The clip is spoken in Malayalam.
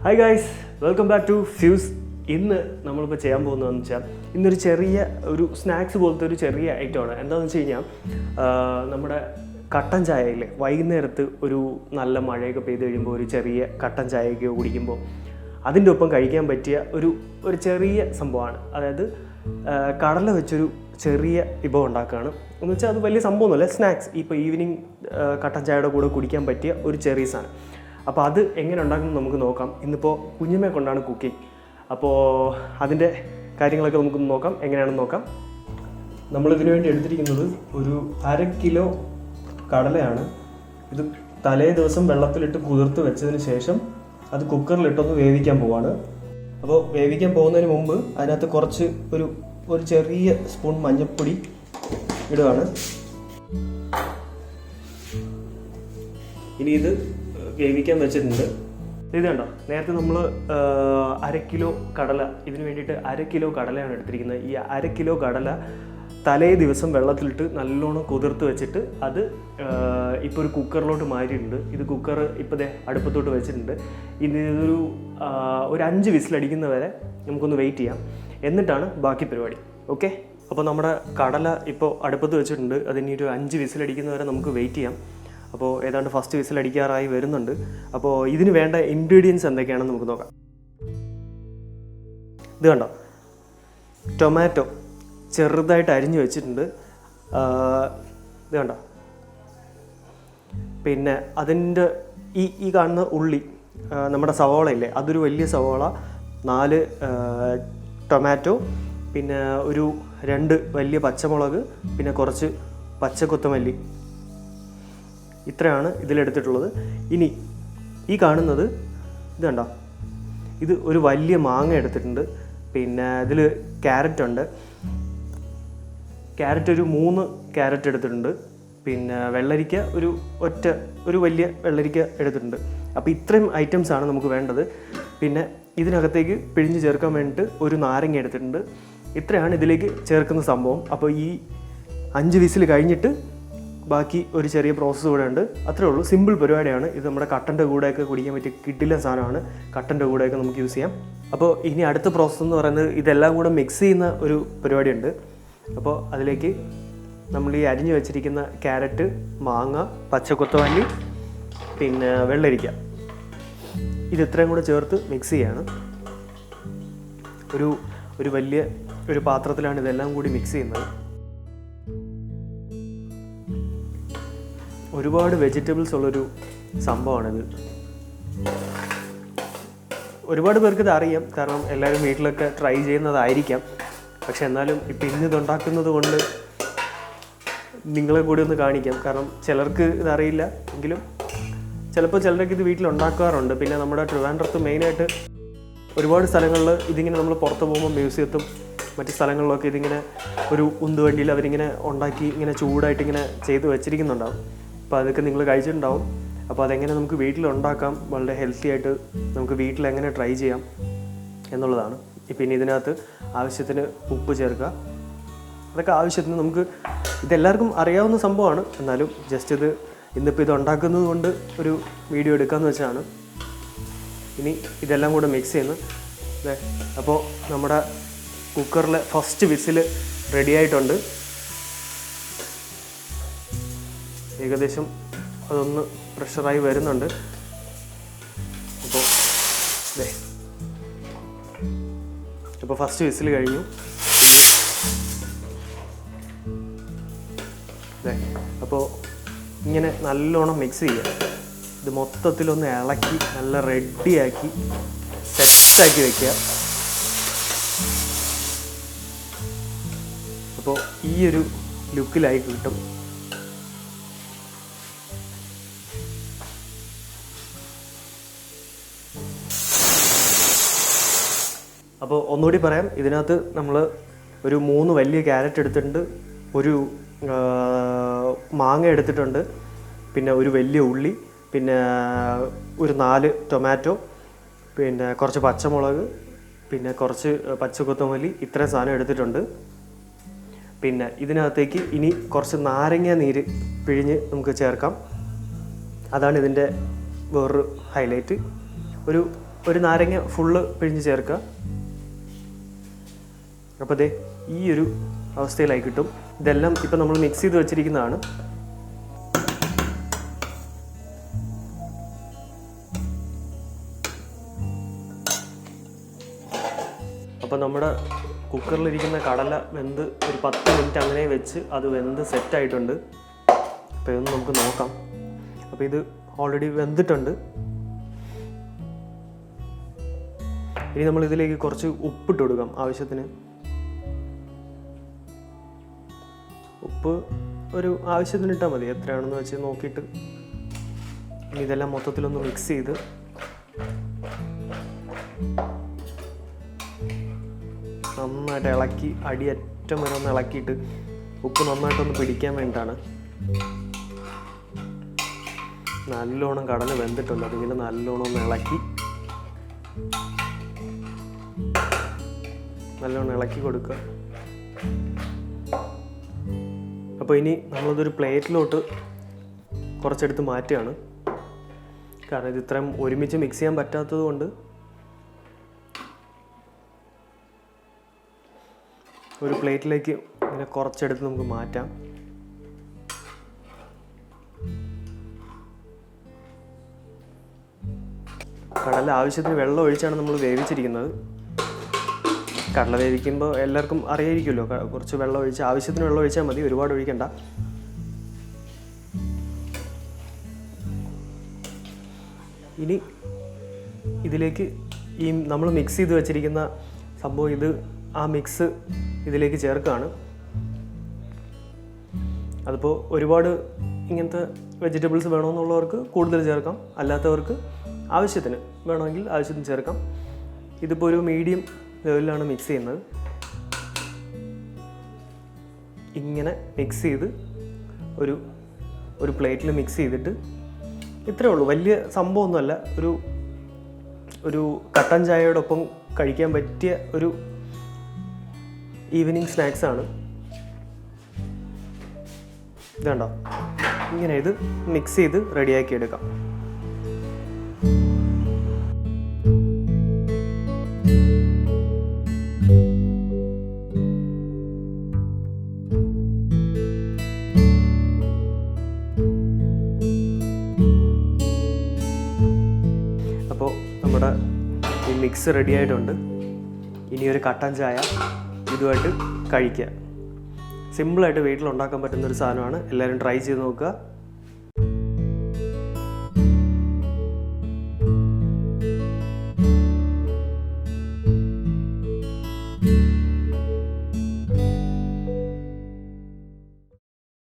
Hi guys, welcome back to Fuze. ഇന്ന് നമ്മളിപ്പോൾ ചെയ്യാൻ പോകുന്നതെന്ന് വെച്ചാൽ ഇന്നൊരു ചെറിയ ഒരു സ്നാക്സ് പോലത്തെ ഒരു ചെറിയ ഐറ്റമാണ്. എന്താണെന്ന് വെച്ച് കഴിഞ്ഞാൽ നമ്മുടെ കട്ടൻ ചായയില്ലേ, വൈകുന്നേരത്ത് ഒരു നല്ല മഴയൊക്കെ പെയ്ത് കഴിയുമ്പോൾ ഒരു ചെറിയ കട്ടൻ ചായയൊക്കെ കുടിക്കുമ്പോൾ അതിൻ്റെ ഒപ്പം കഴിക്കാൻ പറ്റിയ ഒരു ചെറിയ സംഭവമാണ്. അതായത് കടല വെച്ചൊരു ചെറിയ വിഭവം ഉണ്ടാക്കുകയാണ്. എന്ന് വെച്ചാൽ അത് വലിയ സംഭവമൊന്നുമല്ല, സ്നാക്സ്. ഇപ്പോൾ ഈവനിങ് കട്ടൻ ചായയുടെ കൂടെ കുടിക്കാൻ പറ്റിയ ഒരു ചെറിയ സാധനം. അപ്പോൾ അത് എങ്ങനെ ഉണ്ടാക്കുന്നത് നമുക്ക് നോക്കാം. ഇന്നിപ്പോൾ കുഞ്ഞമ്മയെ കൊണ്ടാണ് കുക്കിംഗ്. അപ്പോൾ അതിൻ്റെ കാര്യങ്ങളൊക്കെ നമുക്കൊന്ന് നോക്കാം, എങ്ങനെയാണെന്ന് നോക്കാം. നമ്മളിതിനു വേണ്ടി എടുത്തിരിക്കുന്നത് ഒരു 1/2 കിലോ കടലയാണ്. ഇത് തലേ ദിവസം വെള്ളത്തിലിട്ട് കുതിർത്ത് വെച്ചതിന് ശേഷം അത് കുക്കറിലിട്ടൊന്ന് വേവിക്കാൻ പോവാണ്. അപ്പോൾ വേവിക്കാൻ പോകുന്നതിന് മുമ്പ് അതിനകത്ത് കുറച്ച് ഒരു ചെറിയ സ്പൂൺ മഞ്ഞൾപ്പൊടി ഇടുകയാണ്. ഇനി ഇത് വേവിക്കാൻ വെച്ചിട്ടുണ്ട്. ഇത് കണ്ടോ, നേരത്തെ നമ്മൾ 1/2 കിലോ കടല, ഇതിന് വേണ്ടിയിട്ട് 1/2 കിലോ കടലയാണ് എടുത്തിരിക്കുന്നത്. ഈ 1/2 കിലോ കടല തലേ ദിവസം വെള്ളത്തിലിട്ട് നല്ലോണം കുതിർത്ത് വെച്ചിട്ട് അത് ഇപ്പോൾ ഒരു കുക്കറിലോട്ട് മാറ്റിയിട്ടുണ്ട്. ഇത് കുക്കർ ഇപ്പോൾ അടുപ്പത്തോട്ട് വെച്ചിട്ടുണ്ട്. ഇതൊരു 5 വിസിലടിക്കുന്ന വരെ നമുക്കൊന്ന് വെയിറ്റ് ചെയ്യാം, എന്നിട്ടാണ് ബാക്കി പരിപാടി. ഓക്കെ, അപ്പോൾ നമ്മുടെ കടല ഇപ്പോൾ അടുപ്പത്ത് വെച്ചിട്ടുണ്ട്. അതിനി ഒരു 5 വിസിലടിക്കുന്ന വരെ നമുക്ക് വെയിറ്റ് ചെയ്യാം. അപ്പോൾ ഏതാണ്ട് ഫസ്റ്റ് വിസിലടിക്കാറായി വരുന്നുണ്ട്. അപ്പോൾ ഇതിന് വേണ്ട ഇൻഗ്രീഡിയൻസ് എന്തൊക്കെയാണെന്ന് നമുക്ക് നോക്കാം. ഇത് കണ്ടോ, ടൊമാറ്റോ ചെറുതായിട്ട് അരിഞ്ഞു വെച്ചിട്ടുണ്ട്. ഇത് കണ്ടോ, പിന്നെ അതിൻ്റെ ഈ കാണുന്ന ഉള്ളി, നമ്മുടെ സവോള ഇല്ലേ, അതൊരു വലിയ സവോള, 4 ടൊമാറ്റോ, പിന്നെ ഒരു 2 വലിയ പച്ചമുളക്, പിന്നെ കുറച്ച് പച്ചക്കൊത്തമല്ലി. ഇത്രയാണ് ഇതിലെടുത്തിട്ടുള്ളത്. ഇനി ഈ കാണുന്നത് ഇത് കണ്ടോ, ഇത് ഒരു വലിയ മാങ്ങ എടുത്തിട്ടുണ്ട്. പിന്നെ ഇതിൽ ക്യാരറ്റ് ഉണ്ട്. ക്യാരറ്റ് ഒരു 3 ക്യാരറ്റ് എടുത്തിട്ടുണ്ട്. പിന്നെ വെള്ളരിക്ക ഒരു വലിയ വെള്ളരിക്ക എടുത്തിട്ടുണ്ട്. അപ്പോൾ ഇത്രയും ഐറ്റംസാണ് നമുക്ക് വേണ്ടത്. പിന്നെ ഇതിനകത്തേക്ക് പിഴിഞ്ഞ് ചേർക്കാൻ വേണ്ടിയിട്ട് ഒരു നാരങ്ങ എടുത്തിട്ടുണ്ട്. ഇത്രയാണ് ഇതിലേക്ക് ചേർക്കുന്ന സംഭവം. അപ്പോൾ ഈ 5 വിസിൽ കഴിഞ്ഞിട്ട് ബാക്കി ഒരു ചെറിയ പ്രോസസ്സ് കൂടെ ഉണ്ട്. അത്രേ ഉള്ളൂ, സിമ്പിൾ പരിപാടിയാണ്. ഇത് നമ്മുടെ കട്ടൻ്റെ കൂടെയൊക്കെ കുടിക്കാൻ പറ്റിയ കിടിലൻ സാധനമാണ്. കട്ടൻ്റെ കൂടെയൊക്കെ നമുക്ക് യൂസ് ചെയ്യാം. അപ്പോൾ ഇനി അടുത്ത പ്രോസസ്സ് എന്ന് പറയുന്നത് ഇതെല്ലാം കൂടെ മിക്സ് ചെയ്യുന്ന ഒരു പരിപാടിയുണ്ട്. അപ്പോൾ അതിലേക്ക് നമ്മൾ ഈ അരിഞ്ഞു വെച്ചിരിക്കുന്ന ക്യാരറ്റ്, മാങ്ങ, പച്ചക്കൊത്തമല്ലി, പിന്നെ വെള്ളരിക്ക, ഇത് ഇത്രയും കൂടെ ചേർത്ത് മിക്സ് ചെയ്യാണ്. ഒരു വലിയ ഒരു പാത്രത്തിലാണ് ഇതെല്ലാം കൂടി മിക്സ് ചെയ്യുന്നത്. ഒരുപാട് വെജിറ്റബിൾസ് ഉള്ളൊരു സംഭവമാണിത്. ഒരുപാട് പേർക്ക് ഇത് അറിയാം, കാരണം എല്ലാവരും വീട്ടിലൊക്കെ ട്രൈ ചെയ്യുന്നതായിരിക്കാം. പക്ഷെ എന്നാലും ഇപ്പം ഇന്നിതുണ്ടാക്കുന്നത് കൊണ്ട് നിങ്ങളെ കൂടി ഒന്ന് കാണിക്കാം. കാരണം ചിലർക്ക് ഇതറിയില്ല എങ്കിലും ചിലപ്പോൾ ചിലരൊക്കെ ഇത് വീട്ടിലുണ്ടാക്കാറുണ്ട്. പിന്നെ നമ്മുടെ ട്രിവാൻഡ്രത്ത് മെയിനായിട്ട് ഒരുപാട് സ്ഥലങ്ങളിൽ ഇതിങ്ങനെ നമ്മൾ പുറത്ത് പോകുമ്പോൾ മ്യൂസിയത്തും മറ്റ് സ്ഥലങ്ങളിലൊക്കെ ഇതിങ്ങനെ ഒരു ഉന്തുവണ്ടിയിൽ അവരിങ്ങനെ ഉണ്ടാക്കി ഇങ്ങനെ ചൂടായിട്ട് ഇങ്ങനെ ചെയ്ത് വെച്ചിരിക്കുന്നുണ്ടാവും. അപ്പോൾ അതൊക്കെ നിങ്ങൾ കഴിച്ചിട്ടുണ്ടാവും. അപ്പോൾ അതെങ്ങനെ നമുക്ക് വീട്ടിലുണ്ടാക്കാം, വളരെ ഹെൽത്തി ആയിട്ട് നമുക്ക് വീട്ടിലെങ്ങനെ ട്രൈ ചെയ്യാം എന്നുള്ളതാണ്. പിന്നെ ഇതിനകത്ത് ആവശ്യത്തിന് ഉപ്പ് ചേർക്കുക. അതൊക്കെ ആവശ്യത്തിന് നമുക്ക് ഇതെല്ലാവർക്കും അറിയാവുന്ന സംഭവമാണ്. എന്നാലും ജസ്റ്റ് ഇത് ഇന്നിപ്പോൾ ഇത് ഉണ്ടാക്കുന്നത് കൊണ്ട് ഒരു വീഡിയോ എടുക്കാമെന്ന് വെച്ചാണ്. ഇനി ഇതെല്ലാം കൂടെ മിക്സ് ചെയ്യുന്നു. അതെ, അപ്പോൾ നമ്മുടെ കുക്കറിലെ ഫസ്റ്റ് വിസിൽ റെഡി ആയിട്ടുണ്ട്. ഏകദേശം അതൊന്ന് പ്രഷറായി വരുന്നുണ്ട്. അപ്പോൾ ഫസ്റ്റ് വിസിൽ കഴിഞ്ഞു. അപ്പോൾ ഇങ്ങനെ നല്ലോണം മിക്സ് ചെയ്യുക. ഇത് മൊത്തത്തിലൊന്ന് ഇളക്കി നല്ല റെഡിയാക്കി സെറ്റാക്കി വയ്ക്കുക. അപ്പോൾ ഈ ഒരു ലുക്കിലായി കിട്ടും. അപ്പോൾ ഒന്നുകൂടി പറയാം, ഇതിനകത്ത് നമ്മൾ ഒരു 3 വലിയ ക്യാരറ്റ് എടുത്തിട്ടുണ്ട്, ഒരു മാങ്ങ എടുത്തിട്ടുണ്ട്, പിന്നെ ഒരു വലിയ ഉള്ളി, പിന്നെ ഒരു 4 ടൊമാറ്റോ, പിന്നെ കുറച്ച് പച്ചമുളക്, പിന്നെ കുറച്ച് പച്ചക്കൊത്തമല്ലി, ഇത്രയും സാധനം എടുത്തിട്ടുണ്ട്. പിന്നെ ഇതിനകത്തേക്ക് ഇനി കുറച്ച് നാരങ്ങ നീര് പിഴിഞ്ഞ് നമുക്ക് ചേർക്കാം. അതാണ് ഇതിൻ്റെ വേറൊരു ഹൈലൈറ്റ്. ഒരു ഒരു നാരങ്ങ ഫുള്ള് പിഴിഞ്ഞ് ചേർക്കുക. അപ്പോൾ ദേ ഈ ഒരു അവസ്ഥയിലായി കിട്ടും. ഇതെല്ലാം ഇപ്പം നമ്മൾ മിക്സ് ചെയ്ത് വെച്ചിരിക്കുന്നതാണ്. അപ്പോൾ നമ്മുടെ കുക്കറിലിരിക്കുന്ന കടല വെന്ത് ഒരു 10 മിനിറ്റ് അങ്ങനെ വെച്ച് അത് വെന്ത് സെറ്റായിട്ടുണ്ട്. അപ്പോൾ ഇതൊന്ന് നമുക്ക് നോക്കാം. അപ്പോൾ ഇത് ഓൾറെഡി വെന്തിട്ടുണ്ട്. ഇനി നമ്മൾ ഇതിലേക്ക് കുറച്ച് ഉപ്പിട്ട് കൊടുക്കാം ആവശ്യത്തിന്. ഉപ്പ് ഒരു ആവശ്യത്തിന് ഇട്ടാൽ മതി, എത്രയാണെന്ന് വെച്ച് നോക്കിയിട്ട്. ഇനി ഇതെല്ലാം മൊത്തത്തിലൊന്ന് മിക്സ് ചെയ്ത് നന്നായിട്ട് ഇളക്കി അടിയറ്റം വരെ ഒന്ന് ഇളക്കിയിട്ട് ഉപ്പ് നന്നായിട്ടൊന്ന് പിടിക്കാൻ വേണ്ടിയിട്ടാണ്. നല്ലോണം കടല വെന്തിട്ടുണ്ട്. അതിങ്ങനെ നല്ലോണം ഒന്ന് ഇളക്കി കൊടുക്കുക. അപ്പോൾ ഇനി നമ്മളിതൊരു പ്ലേറ്റിലോട്ട് കുറച്ചെടുത്ത് മാറ്റുകയാണ്. കാരണം ഇത് ഇത്രയും ഒരുമിച്ച് മിക്സ് ചെയ്യാൻ പറ്റാത്തത് കൊണ്ട് ഒരു പ്ലേറ്റിലേക്ക് ഇങ്ങനെ കുറച്ചെടുത്ത് നമുക്ക് മാറ്റാം. കടല ആവശ്യത്തിന് വെള്ളം ഒഴിച്ചാണ് നമ്മൾ വേവിച്ചിരിക്കുന്നത്. കടല വേവിക്കുമ്പോൾ എല്ലാവർക്കും അറിയായിരിക്കുമല്ലോ, കുറച്ച് വെള്ളം ഒഴിച്ച് ആവശ്യത്തിന് വെള്ളം ഒഴിച്ചാൽ മതി, ഒരുപാട് ഒഴിക്കണ്ട. ഇനി ഇതിലേക്ക് ഈ നമ്മൾ മിക്സ് ചെയ്ത് വെച്ചിരിക്കുന്ന സംഭവം, ഇത് ആ മിക്സ് ഇതിലേക്ക് ചേർക്കുകയാണ്. അതിപ്പോൾ ഒരുപാട് ഇങ്ങനത്തെ വെജിറ്റബിൾസ് വേണമെന്നുള്ളവർക്ക് കൂടുതൽ ചേർക്കാം, അല്ലാത്തവർക്ക് ആവശ്യത്തിന് വേണമെങ്കിൽ ആവശ്യത്തിന് ചേർക്കാം. ഇതിപ്പോൾ ഒരു മീഡിയം ലെവലിലാണ് മിക്സ് ചെയ്യുന്നത്. ഇങ്ങനെ മിക്സ് ചെയ്ത് ഒരു പ്ലേറ്റിൽ മിക്സ് ചെയ്തിട്ട് ഇത്രയേ ഉള്ളൂ. വലിയ സംഭവമൊന്നുമല്ല. ഒരു കട്ടൻ ചായയോടൊപ്പം കഴിക്കാൻ പറ്റിയ ഒരു ഈവനിങ് സ്നാക്സാണ്. ഇതുണ്ടോ, ഇങ്ങനെ ഇത് മിക്സ് ചെയ്ത് റെഡിയാക്കി എടുക്കാം. അപ്പോൾ നമ്മുടെ ഈ മിക്സ് റെഡി ആയിട്ടുണ്ട്. ഇനി ഒരു കട്ടൻ ചായ ഇതുമായിട്ട് കഴിക്കുക. സിമ്പിളായിട്ട് വീട്ടിലുണ്ടാക്കാൻ പറ്റുന്നൊരു സാധനമാണ്. എല്ലാവരും ട്രൈ ചെയ്ത് നോക്കുക.